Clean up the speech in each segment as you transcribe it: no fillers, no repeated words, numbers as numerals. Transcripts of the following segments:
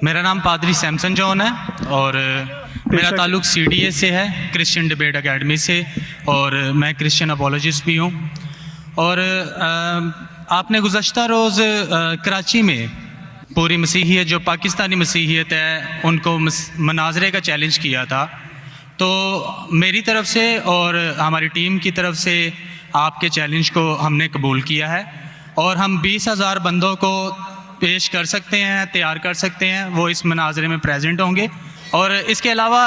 मेरा नाम पादरी सैमसन जॉन है और मेरा ताल्लुक़ CDA से है, क्रिश्चियन डिबेट एकेडमी से, और मैं क्रिश्चियन अपोलॉजिस्ट भी हूँ। और आपने गुज़श्ता रोज़ कराची में पूरी मसीहियत, जो पाकिस्तानी मसीहियत है, उनको मनाजरे का चैलेंज किया था। तो मेरी तरफ से और हमारी टीम की तरफ से आपके चैलेंज को हमने कबूल किया है और हम 20,000 बंदों को पेश कर सकते हैं, तैयार कर सकते हैं, वो इस मनाजरे में प्रेजेंट होंगे। और इसके अलावा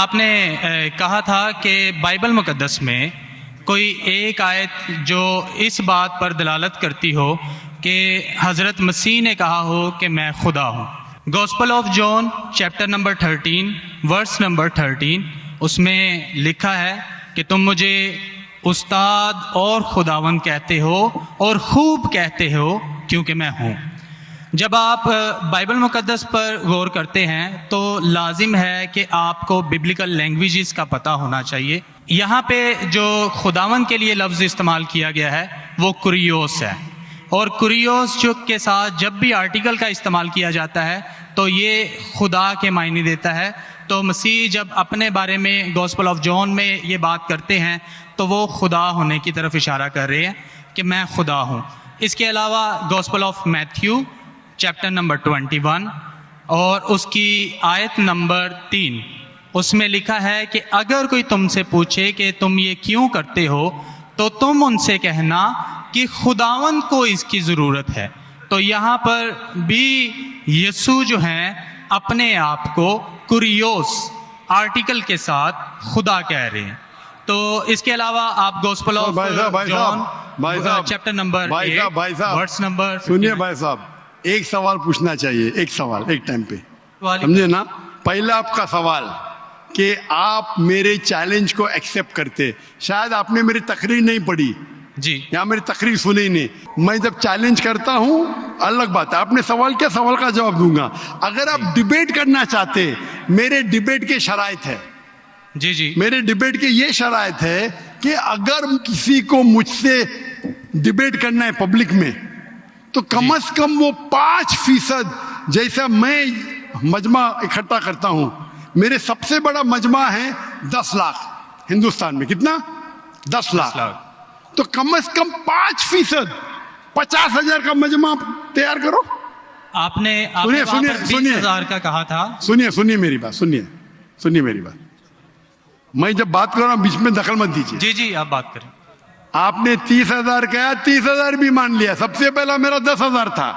आपने कहा था कि बाइबल मुक़द्दस में कोई एक आयत जो इस बात पर दलालत करती हो कि हज़रत मसीह ने कहा हो कि मैं खुदा हूँ। Gospel of John chapter number 13 verse number 13, उसमें लिखा है कि तुम मुझे उस्ताद और खुदावंद कहते हो और खूब कहते हो क्योंकि मैं हूँ। जब आप बाइबल मुक़द्दस पर गौर करते हैं तो लाजिम है कि आपको बिब्लिकल लैंग्वेजेस का पता होना चाहिए। यहाँ पे जो खुदावंद के लिए लफ्ज़ इस्तेमाल किया गया है वो कुरियोस है, और कुरियोस जो के साथ जब भी आर्टिकल का इस्तेमाल किया जाता है तो ये खुदा के मायने देता है। तो मसीह जब अपने बारे में गॉस्पेल ऑफ जॉन में ये बात करते हैं तो वो खुदा होने की तरफ इशारा कर रहे हैं कि मैं खुदा हूँ। इसके अलावा gospel of Matthew chapter number 21 और उसकी आयत नंबर 3, उसमें लिखा है कि अगर कोई तुमसे पूछे कि तुम ये क्यों करते हो तो तुम उनसे कहना कि खुदावंद को इसकी ज़रूरत है। तो यहाँ पर भी यीशु जो हैं अपने आप को कुरियोस आर्टिकल के साथ खुदा कह रहे हैं। तो इसके अलावा आप gospel of John chapter number 8 verse number, सुनिए भाई साहब, एक सवाल पूछना चाहिए, एक सवाल एक टाइम पे, समझे ना। पहला आपका सवाल कि आप मेरे चैलेंज को एक्सेप्ट करते। शायद आपने मेरी तकरीर नहीं पढ़ी जी, या मेरी तकरीर सुनी नहीं। मैं जब चैलेंज करता हूँ अलग बात है, आपने सवाल किया, सवाल का जवाब दूंगा। अगर आप डिबेट करना चाहते, मेरे डिबेट के शराइत है जी जी, मेरे डिबेट के ये शराइत है कि अगर किसी को मुझसे डिबेट करना है पब्लिक में तो कम से कम वो 5% जैसा मैं मजमा इकट्ठा करता हूं। मेरे सबसे बड़ा मजमा है 10 लाख हिंदुस्तान में। कितना? 10 लाख। तो कम से कम 5%, 50,000 का मजमा तैयार करो। आपने सुनिए 20,000 का कहा था। सुनिए मेरी बात, सुनिए मेरी बात। मैं जब बात कर रहा हूं बीच में दखल मत दीजिए। जी जी, आप बात करें। आपने 30,000 कहा, 30,000 भी मान लिया। सबसे पहला मेरा 10,000 था,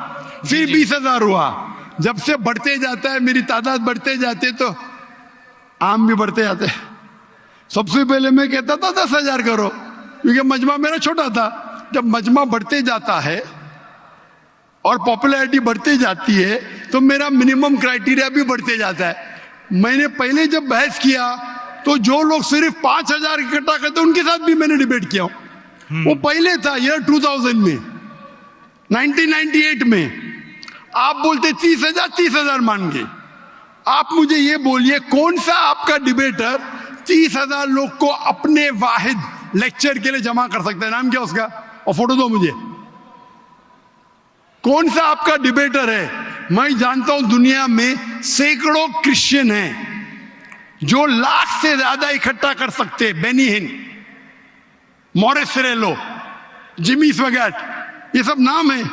फिर 20,000 हुआ। जब से बढ़ते जाता है, मेरी तादाद बढ़ते जाते तो आम भी बढ़ते जाते। सबसे पहले मैं कहता था 10,000 करो, क्योंकि मजमा मेरा छोटा था। जब मजमा बढ़ते जाता है और पॉपुलैरिटी बढ़ती जाती है तो मेरा मिनिमम क्राइटेरिया भी बढ़ते जाता है। मैंने पहले जब बहस किया तो जो लोग सिर्फ 5,000 इकट्ठा करते उनके साथ भी मैंने डिबेट किया। वो पहले था ईयर 2000 में, 1998 में। आप बोलते 30,000 मान गए। आप मुझे ये बोलिए, कौन सा आपका डिबेटर 30,000 लोग को अपने वाहिद लेक्चर के लिए जमा कर सकता है? नाम क्या उसका, और फोटो दो मुझे। कौन सा आपका डिबेटर है? मैं जानता हूं दुनिया में सैकड़ों क्रिश्चियन हैं जो लाख से ज्यादा इकट्ठा कर सकते। बेनी हिन, मॉरिस सिरेलो, जिमी स्वैगट, ये सब नाम है।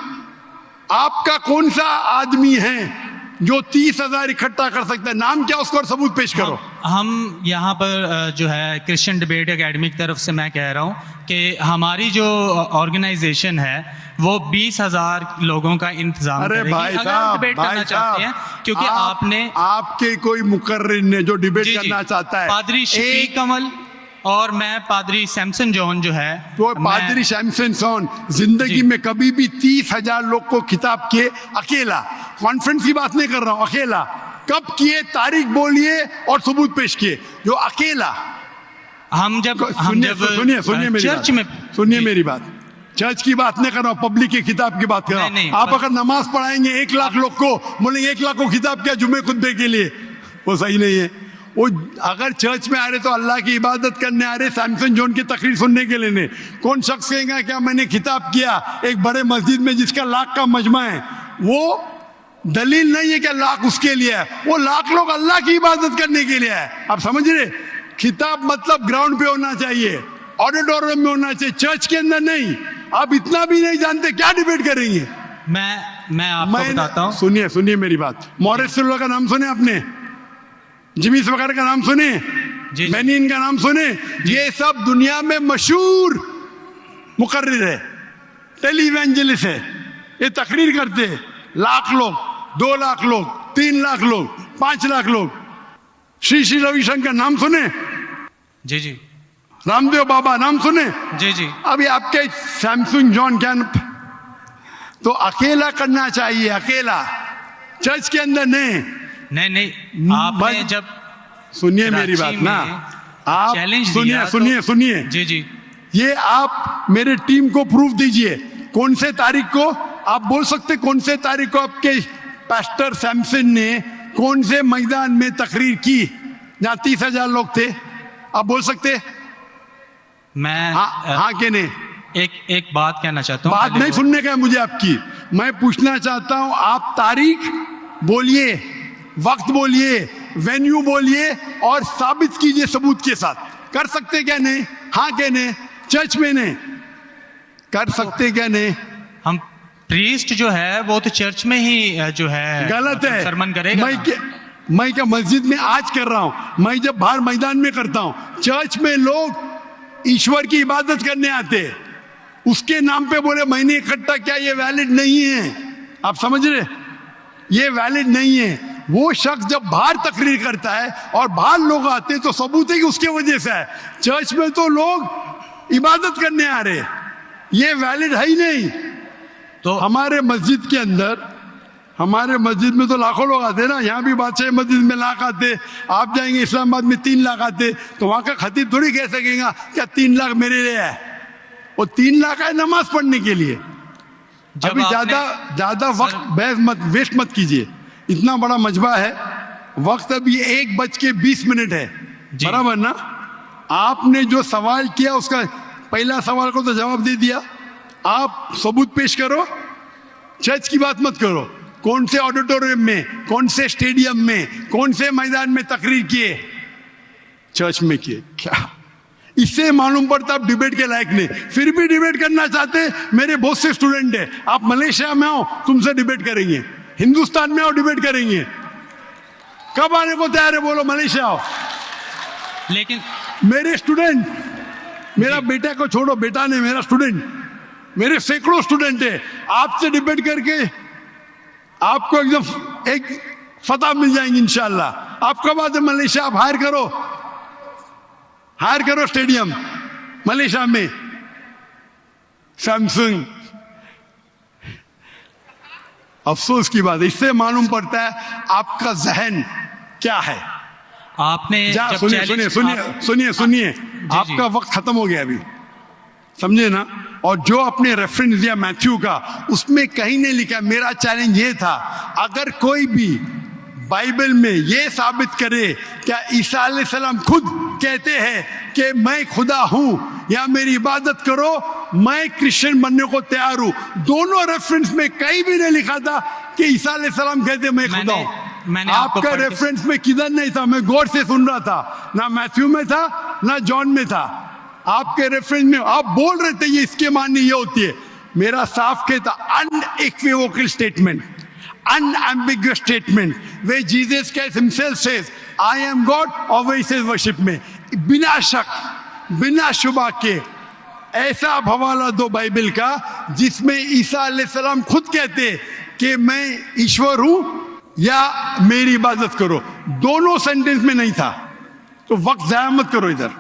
आपका कौन सा आदमी है जो 30,000 इकट्ठा कर सकता है? नाम क्या उसको, और सबूत पेश करो। हम यहाँ पर जो है क्रिश्चियन डिबेट एकेडमी की तरफ से मैं कह रहा हूँ कि हमारी जो ऑर्गेनाइजेशन है वो 20,000 लोगों का इंतजाम अरे करेगी। भाई अगर आप डिबेट करना चाहते हैं, क्योंकि आपके कोई मुकर्रिर ने जो डिबेट करना चाहता है, पादरी शफीक कमल और मैं पादरी सैमसन जॉन जो है, तो पादरी सैमसन जॉन जिंदगी में कभी भी 30,000 लोग को खिताब किए अकेला। कॉन्फ्रेंस की बात नहीं कर रहा हूं, अकेला। कब किए, तारीख बोलिए और सबूत पेश किए। जो अकेला हम जब सुनिए मेरी बात, चर्च की बात नहीं कर रहा हूं, पब्लिक की किताब की बात कर रहा हूं। आप अगर नमाज पढ़ाएंगे 1 लाख लोग को, बोलेंगे 1 लाख को खिताब किया जुम्मे खुतबे के लिए, वो सही नहीं है। वो अगर चर्च में आ रहे तो अल्लाह की इबादत करने आ रहे, सैमसन जॉन की तकरीर सुनने के लिए नहीं। कौन शख्स कहेगा क्या मैंने खिताब किया एक बड़े मस्जिद में जिसका लाख का मजमा है? वो दलील नहीं है कि लाख उसके लिए है, वो लाख लोग अल्लाह की इबादत करने के लिए है। आप समझ रहे? खिताब मतलब ग्राउंड पे होना चाहिए, ऑडिटोरियम में होना चाहिए, चर्च के अंदर नहीं। आप इतना भी नहीं जानते, क्या डिबेट करेंगे? मैं आपको बताता हूँ। सुनिए मेरी बात। मॉरिस सिल्वा का नाम सुने आपने? जिमिस वगैरह का नाम सुने? जी। बेनिन का नाम सुने? ये सब दुनिया में मशहूर मुकर्रिर है, टेलीवेंजलिस्ट है। ये तकरीर करते हैं, लाख लोग, 2 लाख लोग, 3 लाख लोग, 5 लाख लोग। श्री रविशंकर नाम सुने? जी जी। रामदेव बाबा नाम सुने? जी जी। अभी आपके सैमसंग जॉन क्या तो अकेला करना चाहिए, अकेला, चर्च के अंदर नहीं। नहीं आपने जब सुनिए मेरी बात ना, आप सुनिए जी जी। ये आप मेरे टीम को प्रूफ दीजिए, कौन से तारीख को आप बोल सकते, कौन से तारीख को आपके पास्टर सैमसन ने कौन से मैदान में तकरीर की जहां 30,000 लोग थे? आप बोल सकते? मैं हाँ के नहीं? एक बात कहना चाहता हूँ। बात नहीं सुनने का है मुझे आपकी, मैं पूछना चाहता हूं, आप तारीख बोलिए, वक्त बोलिए, वेन्यू बोलिए और साबित कीजिए सबूत के साथ। कर सकते क्या नहीं? हाँ क्या नहीं? चर्च में नहीं कर सकते क्या नहीं? हम प्रीस्ट जो है वो तो चर्च में ही जो है गलत है, सरमन करेगा। मैं क्या मस्जिद में आज कर रहा हूं, मैं जब बाहर मैदान में करता हूं। चर्च में लोग ईश्वर की इबादत करने आते, उसके नाम पे बोले मैंने इकट्ठा किया, ये वैलिड नहीं है। आप समझ रहे? ये वैलिड नहीं है। वो शख्स जब बाहर तकरीर करता है और बाहर लोग आते हैं तो सबूत है कि उसके वजह से है। चर्च में तो लोग इबादत करने आ रहे, ये वैलिड है ही नहीं। तो हमारे मस्जिद के अंदर, हमारे मस्जिद में तो लाखों लोग आते ना, यहाँ भी बादशाह मस्जिद में लाख आते, आप जाएंगे इस्लामाबाद में 3 लाख आते, तो वहां का खतीब थोड़ी कह सकेगा क्या 3 लाख मेरे लिए है। वो 3 लाख है नमाज पढ़ने के लिए। अभी ज्यादा वक्त बहस मत वेस्ट मत कीजिए, इतना बड़ा मजबा है, वक्त अभी 1:20 है, बराबर ना? आपने जो सवाल किया उसका पहला सवाल को तो जवाब दे दिया। आप सबूत पेश करो, चर्च की बात मत करो। कौन से ऑडिटोरियम में, कौन से स्टेडियम में, कौन से मैदान में तकरीर किए? चर्च में किए। क्या इससे मालूम पड़ता आप डिबेट के लायक नहीं, फिर भी डिबेट करना चाहते? मेरे बहुत से स्टूडेंट है, आप मलेशिया में आओ, तुमसे डिबेट करेंगे, हिंदुस्तान में आओ डिबेट करेंगे। कब आने को तैयार है बोलो? मलेशिया आओ। लेकिन मेरे स्टूडेंट, मेरा बेटा को छोड़ो, बेटा ने, मेरा स्टूडेंट, मेरे सैकड़ों स्टूडेंट है, आपसे डिबेट करके आपको एकदम एक फतह मिल जाएंगे इंशाल्लाह। आप कब आते मलेशिया? आप हायर करो स्टेडियम मलेशिया में, सैमसंग। अफसोस की बात है, इससे मालूम पड़ता है आपका जहन क्या है। आपने सुनिए आपका वक्त खत्म हो गया अभी, समझे ना? और जो आपने रेफरेंस दिया मैथ्यू का, उसमें कहीं नहीं लिखा। मेरा चैलेंज ये था, अगर कोई भी बाइबल में ये साबित करे क्या ईसा अलैहिस्सलाम खुद कहते हैं कि मैं खुदा हूं या मेरी इबादत करो, मैं क्रिश्चियन बनने को तैयार हूं। दोनों रेफरेंस में कहीं भी नहीं लिखा था कि ईसा अलैहिस्सलाम कहते मैं खुदा हूं। आपका रेफरेंस में किधर नहीं था, मैं गौर से सुन रहा था, ना मैथ्यू में था ना जॉन में था। आपके रेफरेंस में आप बोल रहे थे ये इसके माननी ये होती है। मेरा साफ कहता unequivocal statement, unambiguous statement where Jesus Christ himself says I am God और वही says worship में, बिना शक बिना शुबा के ऐसा हवाला दो बाइबल का जिसमें ईसा अलैहिस्सलाम खुद कहते कि मैं ईश्वर हूं या मेरी इबादत करो। दोनों सेंटेंस में नहीं था, तो वक्त जाया मत करो इधर।